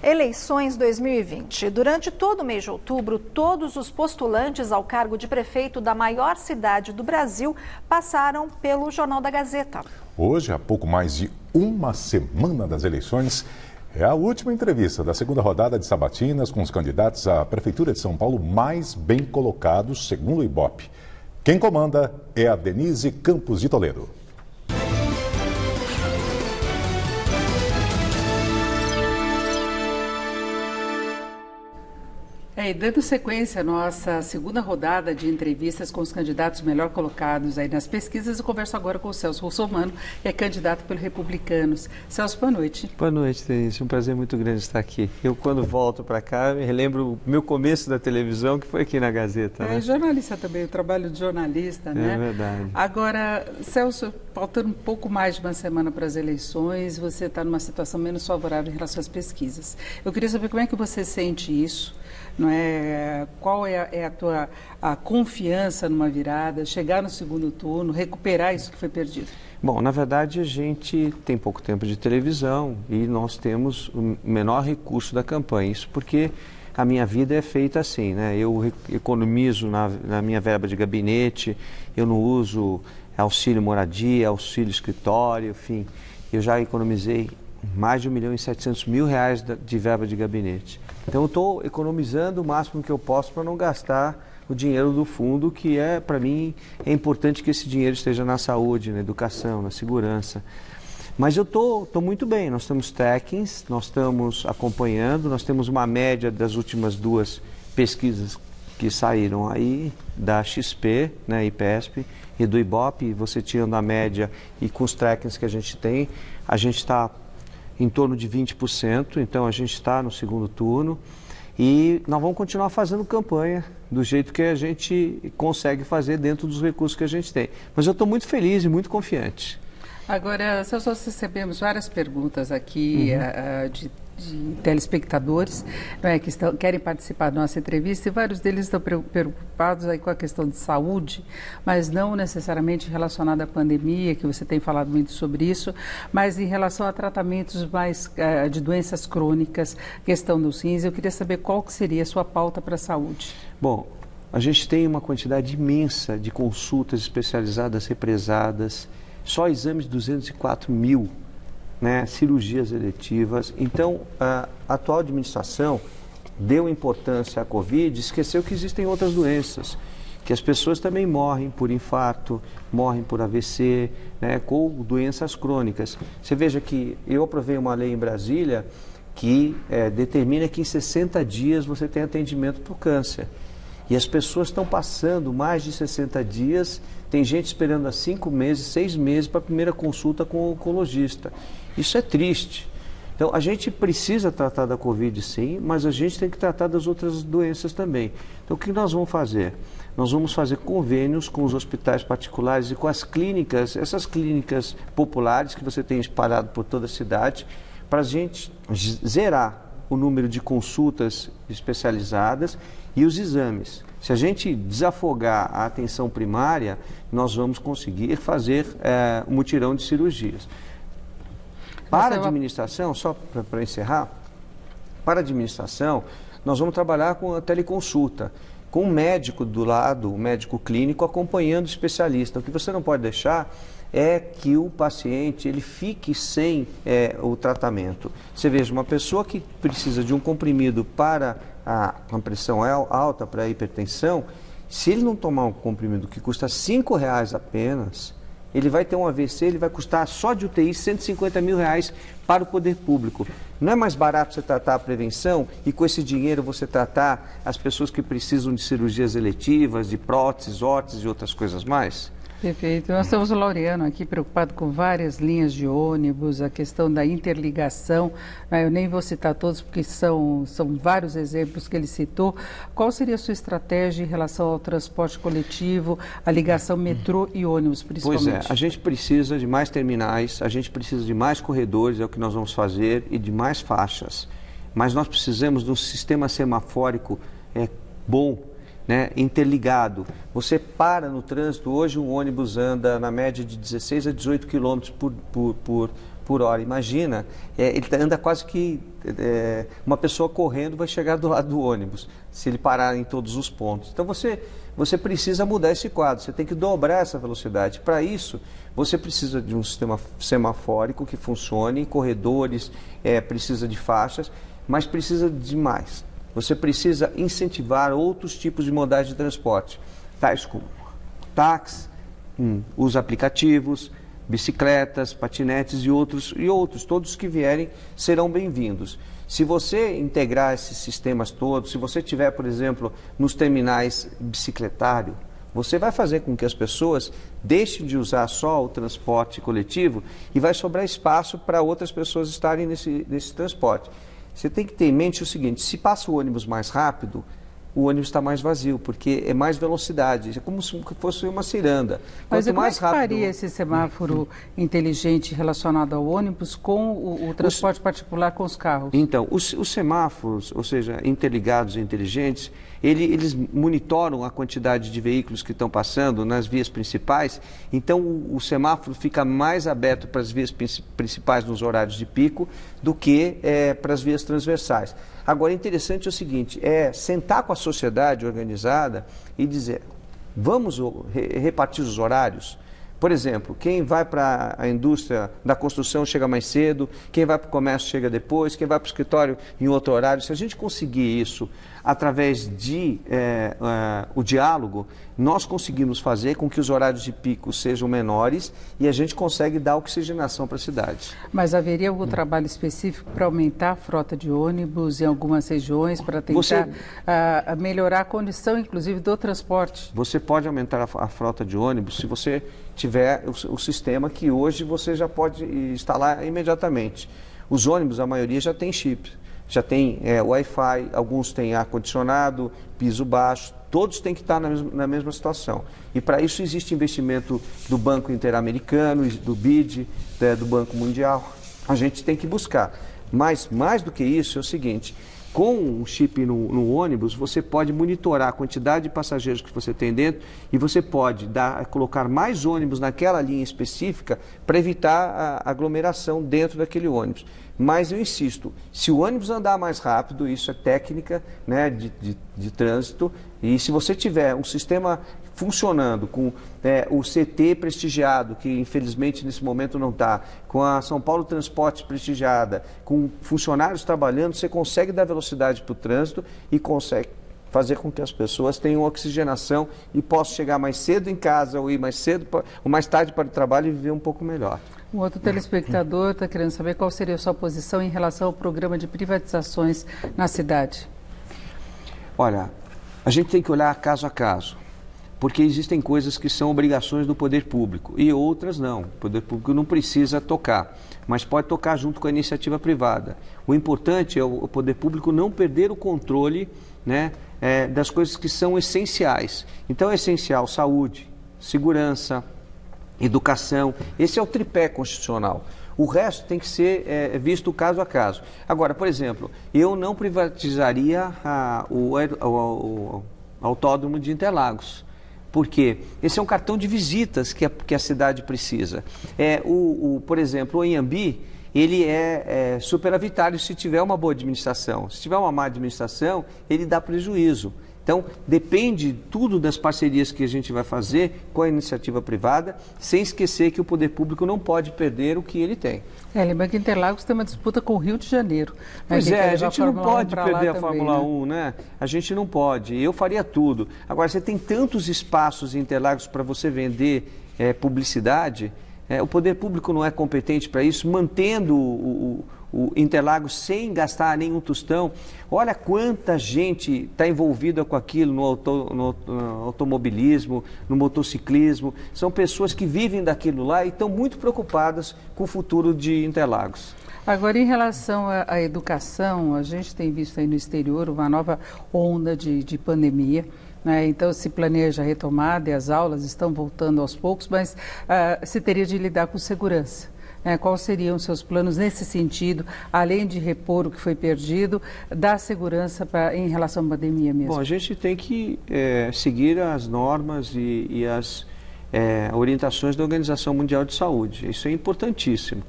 Eleições 2020. Durante todo o mês de outubro, todos os postulantes ao cargo de prefeito da maior cidade do Brasil passaram pelo Jornal da Gazeta. Hoje, há pouco mais de uma semana das eleições, é a última entrevista da segunda rodada de sabatinas com os candidatos à Prefeitura de São Paulo mais bem colocados, segundo o Ibope. Quem comanda é a Denise Campos de Toledo. E dando sequência à nossa segunda rodada de entrevistas com os candidatos melhor colocados aí nas pesquisas, eu converso agora com o Celso Russomano, que é candidato pelo Republicanos. Celso, boa noite. Boa noite, Denise. Um prazer muito grande estar aqui. Eu, quando volto para cá, me relembro o meu começo da televisão, que foi aqui na Gazeta. É jornalista também, o trabalho de jornalista, né? É verdade. Agora, Celso, faltando um pouco mais de uma semana para as eleições, você está numa situação menos favorável em relação às pesquisas. Eu queria saber como é que você sente isso. Não é? Qual é a tua confiança numa virada, chegar no segundo turno, recuperar isso que foi perdido? Bom, na verdade a gente tem pouco tempo de televisão e nós temos o menor recurso da campanha. Isso porque a minha vida é feita assim, né? Eu economizo na minha verba de gabinete, eu não uso auxílio moradia, auxílio escritório, enfim. Eu já economizei mais de R$1.700.000 de verba de gabinete. Então eu estou economizando o máximo que eu posso para não gastar o dinheiro do fundo, que para mim, é importante que esse dinheiro esteja na saúde, na educação, na segurança. Mas eu estou muito bem, nós temos trackings, nós estamos acompanhando, nós temos uma média das últimas duas pesquisas que saíram aí, da XP, né, IPESP, e do Ibope, você tirando a média e com os trackings que a gente tem, a gente está em torno de 20%, então a gente está no segundo turno e nós vamos continuar fazendo campanha do jeito que a gente consegue fazer dentro dos recursos que a gente tem. Mas eu estou muito feliz e muito confiante. Agora, nós recebemos várias perguntas aqui de telespectadores, né, que querem participar da nossa entrevista, e vários deles estão preocupados aí com a questão de saúde, mas não necessariamente relacionada à pandemia, que você tem falado muito sobre isso, mas em relação a tratamentos mais de doenças crônicas, questão dos rins. Eu queria saber qual que seria a sua pauta para a saúde. Bom, a gente tem uma quantidade imensa de consultas especializadas represadas, só exames de 204 mil, né, cirurgias eletivas. Então, a atual administração deu importância à Covid, esqueceu que existem outras doenças, que as pessoas também morrem por infarto, morrem por AVC, né, com doenças crônicas. Você veja que eu aprovei uma lei em Brasília que determina que em 60 dias você tem atendimento para o câncer. E as pessoas estão passando mais de 60 dias, tem gente esperando há 5 meses, 6 meses para a primeira consulta com o oncologista. Isso é triste. Então, a gente precisa tratar da Covid, sim, mas a gente tem que tratar das outras doenças também. Então, o que nós vamos fazer? Nós vamos fazer convênios com os hospitais particulares e com as clínicas, essas clínicas populares que você tem espalhado por toda a cidade, para a gente zerar o número de consultas especializadas e os exames. Se a gente desafogar a atenção primária, nós vamos conseguir fazer um mutirão de cirurgias. Para a administração, só para encerrar, para a administração, nós vamos trabalhar com a teleconsulta, com o médico do lado, o médico clínico acompanhando o especialista. O que você não pode deixar é que o paciente ele fique sem o tratamento. Você veja, uma pessoa que precisa de um comprimido para uma pressão alta, para a hipertensão, se ele não tomar um comprimido que custa R$5 apenas, ele vai ter um AVC, ele vai custar só de UTI R$150 mil para o poder público. Não é mais barato você tratar a prevenção e com esse dinheiro você tratar as pessoas que precisam de cirurgias eletivas, de próteses, órteses e outras coisas mais? Perfeito. Nós temos o Laureano aqui preocupado com várias linhas de ônibus, a questão da interligação. Eu nem vou citar todos porque são vários exemplos que ele citou. Qual seria a sua estratégia em relação ao transporte coletivo, a ligação metrô e ônibus, principalmente? Pois é, a gente precisa de mais terminais, a gente precisa de mais corredores, é o que nós vamos fazer, e de mais faixas. Mas nós precisamos de um sistema semafórico bom, né, interligado. Você para no trânsito, hoje um ônibus anda na média de 16 a 18 km por por hora. Imagina, ele anda quase que uma pessoa correndo vai chegar do lado do ônibus, se ele parar em todos os pontos. Então você precisa mudar esse quadro, você tem que dobrar essa velocidade. Para isso, você precisa de um sistema semafórico que funcione, corredores, precisa de faixas, mas precisa de mais. Você precisa incentivar outros tipos de modais de transporte, tais como táxi, os aplicativos, bicicletas, patinetes e outros, todos que vierem serão bem-vindos. Se você integrar esses sistemas todos, se você tiver, por exemplo, nos terminais bicicletário, você vai fazer com que as pessoas deixem de usar só o transporte coletivo e vai sobrar espaço para outras pessoas estarem nesse transporte. Você tem que ter em mente o seguinte, se passa o ônibus mais rápido, o ônibus está mais vazio, porque é mais velocidade, é como se fosse uma ciranda. Mas Quanto mais rápido... faria esse semáforo inteligente relacionado ao ônibus com o transporte particular com os carros? Então, os semáforos, ou seja, interligados e inteligentes, eles monitoram a quantidade de veículos que estão passando nas vias principais, então o semáforo fica mais aberto para as vias principais nos horários de pico do que para as vias transversais. Agora, interessante é o seguinte, sentar com a sociedade organizada e dizer, vamos repartir os horários? Por exemplo, quem vai para a indústria da construção chega mais cedo, quem vai para o comércio chega depois, quem vai para o escritório em outro horário. Se a gente conseguir isso através de o diálogo, nós conseguimos fazer com que os horários de pico sejam menores e a gente consegue dar oxigenação para a cidade. Mas haveria algum trabalho específico para aumentar a frota de ônibus em algumas regiões, para tentar melhorar a condição, inclusive, do transporte? Você pode aumentar a frota de ônibus se você tiver o sistema que hoje você já pode instalar imediatamente. Os ônibus, a maioria já tem chip, já tem Wi-Fi, alguns têm ar-condicionado, piso baixo, todos têm que estar na mesma situação. E para isso existe investimento do Banco Interamericano, do BID, do Banco Mundial. A gente tem que buscar. Mas mais do que isso é o seguinte, com um chip no ônibus, você pode monitorar a quantidade de passageiros que você tem dentro e você pode colocar mais ônibus naquela linha específica para evitar a aglomeração dentro daquele ônibus. Mas eu insisto, se o ônibus andar mais rápido, isso é técnica, né, de trânsito, e se você tiver um sistema funcionando com o CT prestigiado, que infelizmente nesse momento não está, com a São Paulo Transportes prestigiada, com funcionários trabalhando, você consegue dar velocidade para o trânsito e consegue fazer com que as pessoas tenham oxigenação e possam chegar mais cedo em casa ou ir mais cedo ou mais tarde para o trabalho e viver um pouco melhor. Um outro telespectador está querendo saber qual seria a sua posição em relação ao programa de privatizações na cidade. Olha, a gente tem que olhar caso a caso, porque existem coisas que são obrigações do poder público e outras não. O poder público não precisa tocar, mas pode tocar junto com a iniciativa privada. O importante é o poder público não perder o controle, né, das coisas que são essenciais. Então é essencial saúde, segurança, educação. Esse é o tripé constitucional. O resto tem que ser visto caso a caso. Agora, por exemplo, eu não privatizaria o autódromo de Interlagos. Por quê? Esse é um cartão de visitas que a cidade precisa. Por exemplo, o Anhembi, ele é superavitário se tiver uma boa administração. Se tiver uma má administração, ele dá prejuízo. Então, depende tudo das parcerias que a gente vai fazer com a iniciativa privada, sem esquecer que o poder público não pode perder o que ele tem. Lembra que Interlagos tem uma disputa com o Rio de Janeiro. Pois a gente não pode perder a Fórmula 1, né? A gente não pode. Eu faria tudo. Agora, você tem tantos espaços em Interlagos para você vender publicidade, o poder público não é competente para isso, mantendo o Interlagos sem gastar nenhum tostão. Olha quanta gente está envolvida com aquilo no automobilismo, no motociclismo. São pessoas que vivem daquilo lá e estão muito preocupadas com o futuro de Interlagos. Agora, em relação à educação, a gente tem visto aí no exterior uma nova onda de pandemia. Então, se planeja a retomada e as aulas estão voltando aos poucos, mas se teria de lidar com segurança. Quais seriam os seus planos nesse sentido, além de repor o que foi perdido, dar segurança em relação à pandemia mesmo? Bom, a gente tem que seguir as normas e as orientações da Organização Mundial de Saúde. Isso é importantíssimo.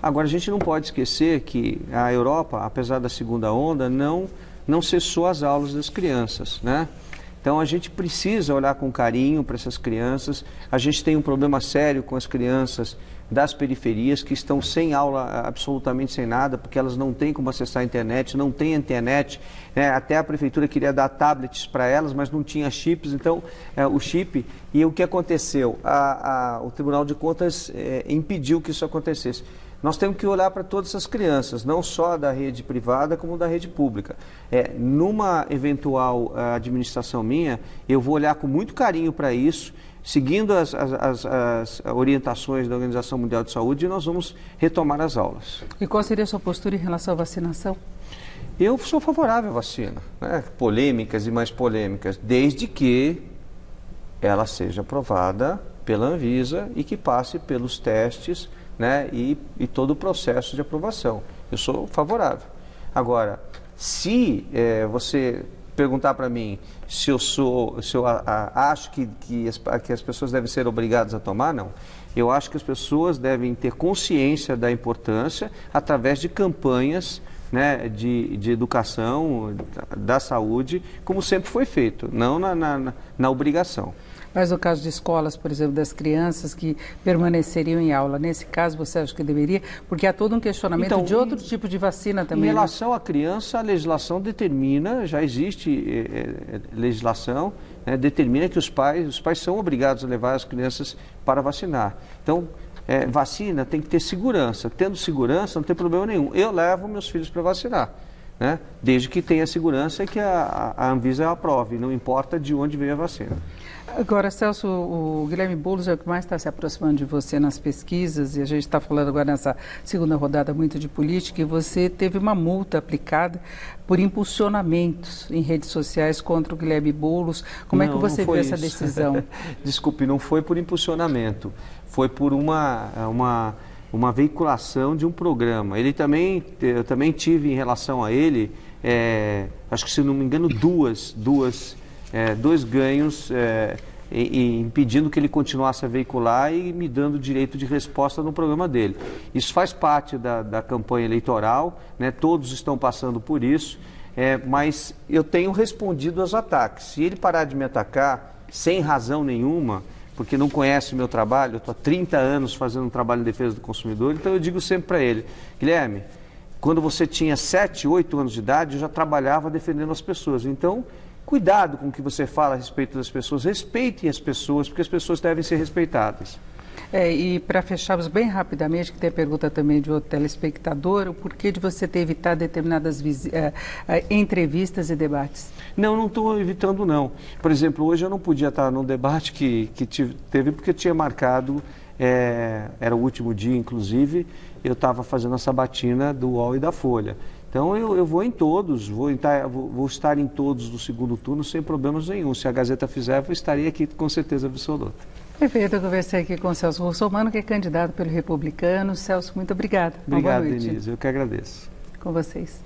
Agora, a gente não pode esquecer que a Europa, apesar da segunda onda, não cessou as aulas das crianças, né? Então, a gente precisa olhar com carinho para essas crianças. A gente tem um problema sério com as crianças das periferias que estão sem aula, absolutamente sem nada, porque elas não têm como acessar a internet, não têm internet, né? Até a prefeitura queria dar tablets para elas, mas não tinha chips, então o chip, e o que aconteceu? O Tribunal de Contas impediu que isso acontecesse. Nós temos que olhar para todas essas crianças, não só da rede privada, como da rede pública. Numa eventual administração minha, eu vou olhar com muito carinho para isso, seguindo as orientações da Organização Mundial de Saúde, nós vamos retomar as aulas. E qual seria a sua postura em relação à vacinação? Eu sou favorável à vacina, né? Polêmicas e mais polêmicas, desde que ela seja aprovada pela Anvisa e que passe pelos testes, né? E todo o processo de aprovação. Eu sou favorável. Agora, se você perguntar para mim se eu acho que as pessoas devem ser obrigadas a tomar, não. Eu acho que as pessoas devem ter consciência da importância através de campanhas, né, de educação, da saúde, como sempre foi feito, não na obrigação. Mas no caso de escolas, por exemplo, das crianças que permaneceriam em aula, nesse caso você acha que deveria? Porque há todo um questionamento de outro tipo de vacina também. Em relação à criança, a legislação determina, já existe legislação, né, determina que os pais são obrigados a levar as crianças para vacinar. Então, vacina tem que ter segurança. Tendo segurança, não tem problema nenhum. Eu levo meus filhos para vacinar, né, desde que tenha segurança e que a Anvisa aprove, não importa de onde veio a vacina. Agora, Celso, o Guilherme Boulos é o que mais está se aproximando de você nas pesquisas, e a gente está falando agora nessa segunda rodada muito de política, e você teve uma multa aplicada por impulsionamentos em redes sociais contra o Guilherme Boulos. Como é que você viu essa decisão? Desculpe, não foi por impulsionamento, foi por uma veiculação de um programa. Eu também tive em relação a ele, acho que se não me engano, dois ganhos impedindo que ele continuasse a veicular e me dando direito de resposta no programa dele. Isso faz parte da campanha eleitoral, né? Todos estão passando por isso, mas eu tenho respondido aos ataques. Se ele parar de me atacar sem razão nenhuma, porque não conhece o meu trabalho, eu estou há 30 anos fazendo um trabalho em defesa do consumidor, então eu digo sempre para ele, Guilherme, quando você tinha 7, 8 anos de idade, eu já trabalhava defendendo as pessoas, então cuidado com o que você fala a respeito das pessoas, respeitem as pessoas, porque as pessoas devem ser respeitadas. E para fecharmos bem rapidamente, que tem a pergunta também de outro telespectador, o porquê de você ter evitado determinadas entrevistas e debates? Não estou evitando não. Por exemplo, hoje eu não podia estar num debate que teve porque tinha marcado, era o último dia inclusive, eu estava fazendo a sabatina do UOL e da Folha. Então eu vou em todos, vou estar em todos do segundo turno sem problemas nenhum. Se a Gazeta fizer, eu estarei aqui com certeza absoluta. Perfeito, eu conversei aqui com o Celso Russomano, que é candidato pelo Republicano. Celso, muito obrigada. Obrigado, Denise, eu que agradeço. Com vocês.